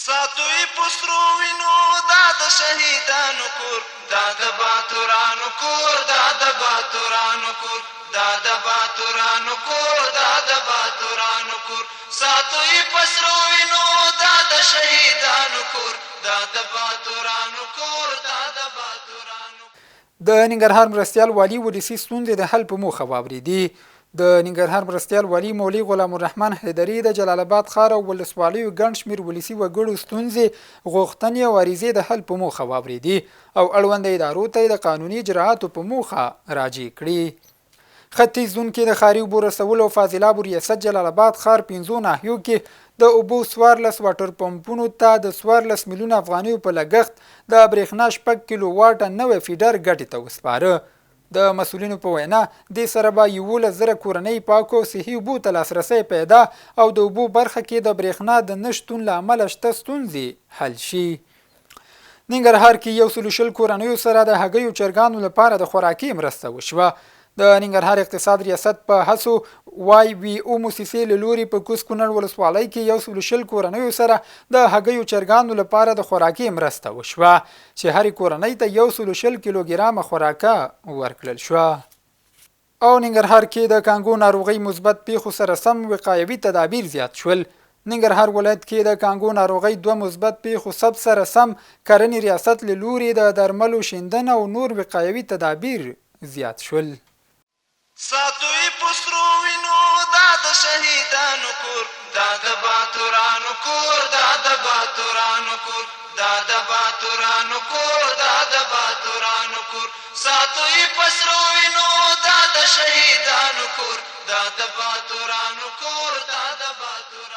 ساتوی پسرو وینو دا د شهیدانو کور دا د باتورانو کور دا د باتورانو کور دا د باتورانو کور دا د باتورانو کور ساتوی پسرو وینو دا د شهیدانو کور دا د باتورانو کور دا د باتورانو. د ننګرهار مرستیال والي ولسي ستونزې د حل په موخه واورېدي. د ننګرهار مرستیال والي مولوي غلام الرحمن حیدري د جلالاباد ښار او ولسوالیو ګڼ شمېر ولسي وګړو ستونزې غوښتنې او عریضې د حل په موخه واورېدي او اړونده ادارو ته د قانوني اجراعاتو په موخه راجع کړي. ختیځ زون کې د ښاري اوبو رسولو او فاضلابو ریاست جلالاباد ښار 5 ناحیو کې د اوبو 14 واټر پمپونو ته د 14 میلیون افغانیو په لګښت د برېښنا 6 کیلو واټه نوی فیډر ګټې ته وسپاره. د مسؤلینو په وینا دې سره به 11,000 کورنۍ پاکو صحي اوبو ته لاسرسی پیدا او د اوبو برخه کې د برېښنا د نه شتون له امله شته ستونزې حل شي. ننګرهار کې 120 کورنیو سره د هګیو چرګانو لپاره د خوراکي مرسته وشوه. د ننګرهار اقتصاد ریاست په هڅو وای وی او موسسې له لوري په کوز کونړ ولسوالۍ کې 120 کورنیو سره د هګیو چرګانو لپاره د خوراکي مرسته وشوه چې هرې کورنۍ ته 120 کیلوګرامه خوراکه ورکړل شوه. او ننګرهار کې د کانګو ناروغۍ مثبت پیښو سره سم وقایوي تدابیر زیات شول. ننګرهار ولایت کې د کانګو ناروغۍ 2 مثبت پیښو سب سره سم کرنې ریاست له لوري د درملو شیندنه او نور وقایوي تدابیر زیات شول. ساتوی پسرو وینو دا د شهیدانو کور دا د باتورانو کور دا د باتورانو کور دا د باتورانو کور دا د باتورانو کور ساتوی پسرو وینو دا د شهیدانو کور دا د باتورانو کور دا د باتورانو